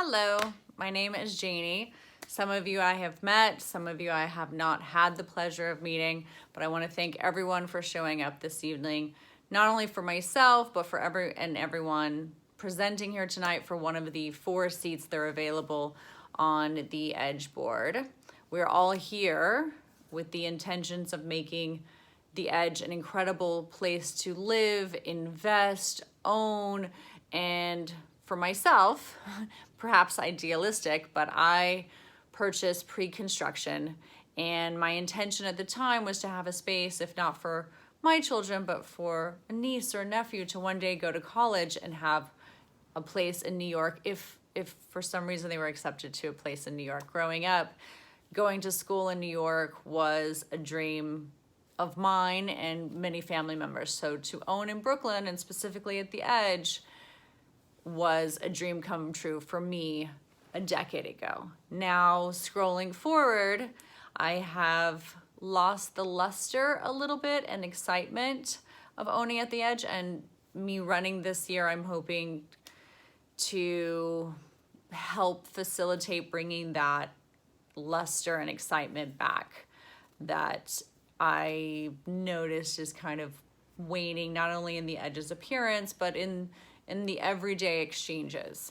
Hello, my name is Janie. Some of you I have met, some of you I have not had the pleasure of meeting, but I want to thank everyone for showing up this evening, not only for myself, but for everyone presenting here tonight for one of the 4 seats that are available on the Edge board. We're all here with the intentions of making the Edge an incredible place to live, invest, own, and for myself, perhaps idealistic, but I purchased pre-construction, and my intention at the time was to have a space, if not for my children, but for a niece or a nephew to one day go to college and have a place in New York if for some reason they were accepted to a place in New York. Growing up, going to school in New York was a dream of mine and many family members. So to own in Brooklyn, and specifically at the Edge, was a dream come true for me a decade ago. Now, scrolling forward, I have lost the luster a little bit and excitement of owning at the Edge, and me running this year, I'm hoping to help facilitate bringing that luster and excitement back that I noticed is kind of waning, not only in the Edge's appearance, but in the everyday exchanges.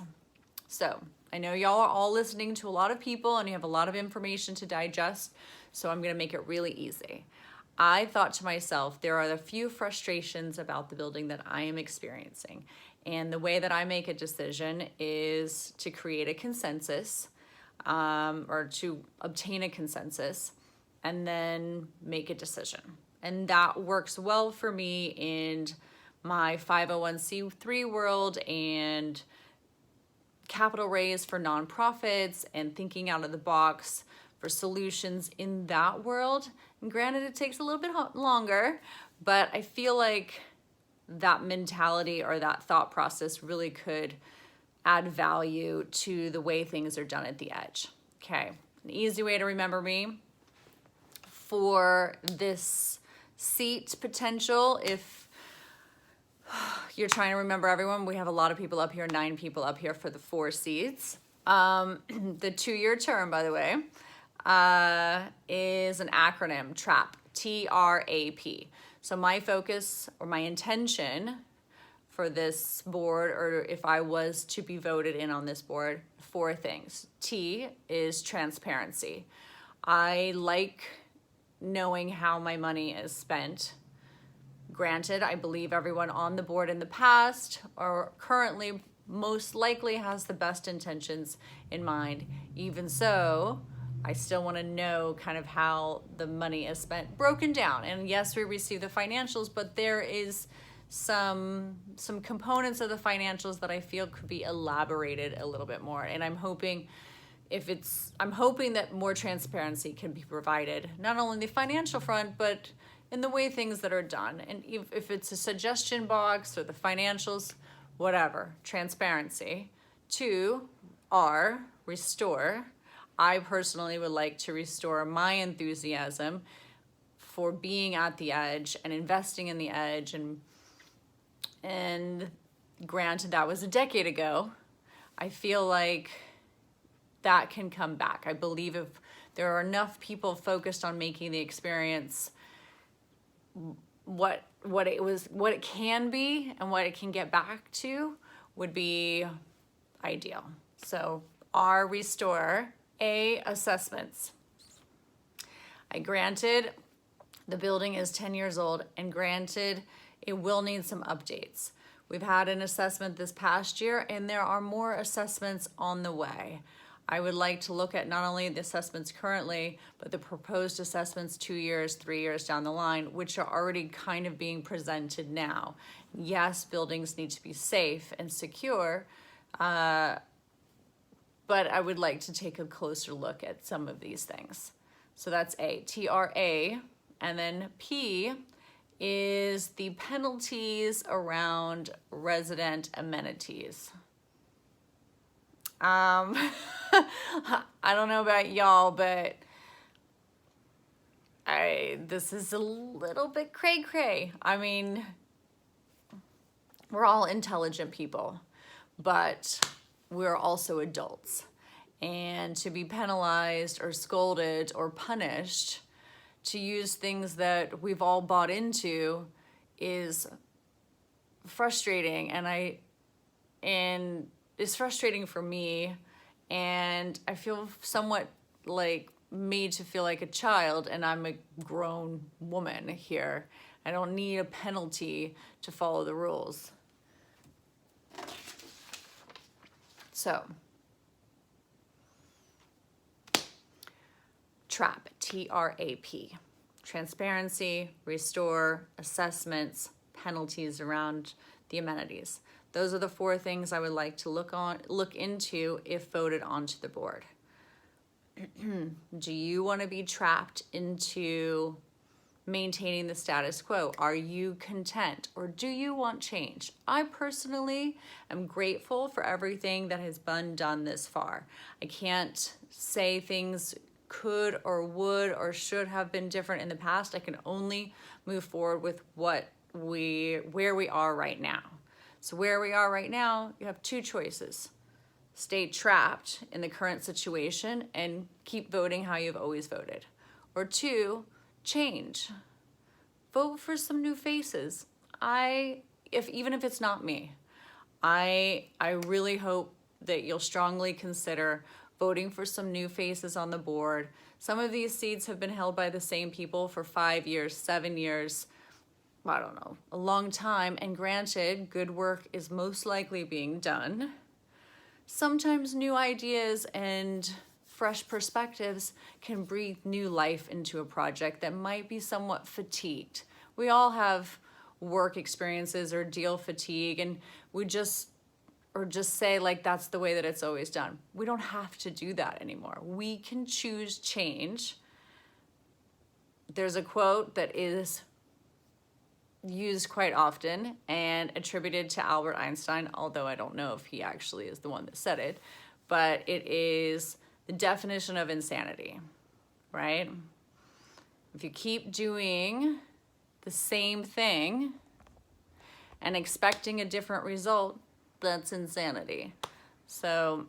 So I know y'all are all listening to a lot of people and you have a lot of information to digest, so I'm gonna make it really easy. I thought to myself, there are a few frustrations about the building that I am experiencing. And the way that I make a decision is to create a consensus, or to obtain a consensus, and then make a decision. And that works well for me in my 501c3 world and capital raise for nonprofits and thinking out of the box for solutions in that world. And granted, it takes a little bit longer, but I feel like that mentality or that thought process really could add value to the way things are done at the Edge. Okay, an easy way to remember me for this seat potential, if you're trying to remember everyone, we have a lot of people up here, 9 people up here for the 4 seats. The 2-year term, by the way, is an acronym, TRAP, T-R-A-P. So my focus or my intention for this board, or if I was to be voted in on this board, 4 things. T is transparency. I like knowing how my money is spent. Granted, I believe everyone on the board in the past or currently most likely has the best intentions in mind. Even so, I still want to know kind of how the money is spent broken down. And yes, we receive the financials, but there is some components of the financials that I feel could be elaborated a little bit more. And I'm hoping that more transparency can be provided, not only in the financial front, but in the way things that are done. And if it's a suggestion box or the financials, whatever, transparency. 2, R, restore. I personally would like to restore my enthusiasm for being at the Edge and investing in the Edge. And granted, that was a decade ago. I feel like that can come back. I believe if there are enough people focused on making the experience what it can be and what it can get back to would be ideal. So R, restore. A, assessments. Granted, the building is 10 years old, and granted, it will need some updates. We've had an assessment this past year, and there are more assessments on the way. I would like to look at not only the assessments currently, but the proposed assessments 2 years, 3 years down the line, which are already kind of being presented now. Yes, buildings need to be safe and secure, but I would like to take a closer look at some of these things. So that's A, T-R-A, and then P is the penalties around resident amenities. I don't know about y'all, but this is a little bit cray-cray. I mean, we're all intelligent people, but we're also adults. And to be penalized or scolded or punished to use things that we've all bought into is frustrating. And it's frustrating for me. And I feel somewhat like made to feel like a child, and I'm a grown woman here. I don't need a penalty to follow the rules. So, TRAP, T-R-A-P. Transparency, restore, assessments, penalties around the amenities. Those are the 4 things I would like to look into if voted onto the board. Do you want to be trapped into maintaining the status quo? Are you content, or do you want change? I personally am grateful for everything that has been done this far. I can't say things could or would or should have been different in the past. I can only move forward with where we are right now. So where we are right now, you have 2 choices. Stay trapped in the current situation and keep voting how you've always voted. Or 2, change. Vote for some new faces. Even if it's not me, I really hope that you'll strongly consider voting for some new faces on the board. Some of these seats have been held by the same people for 5 years, 7 years, I don't know, a long time. And granted, good work is most likely being done. Sometimes new ideas and fresh perspectives can breathe new life into a project that might be somewhat fatigued. We all have work experiences or deal fatigue, and we just say like that's the way that it's always done. We don't have to do that anymore. We can choose change. There's a quote that is used quite often and attributed to Albert Einstein, although I don't know if he actually is the one that said it, but it is the definition of insanity, right? If you keep doing the same thing and expecting a different result, that's insanity. So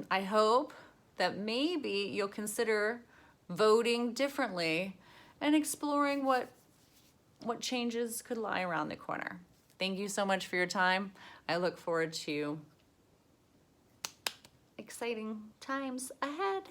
I hope that maybe you'll consider voting differently and exploring what changes could lie around the corner. Thank you so much for your time. I look forward to exciting times ahead.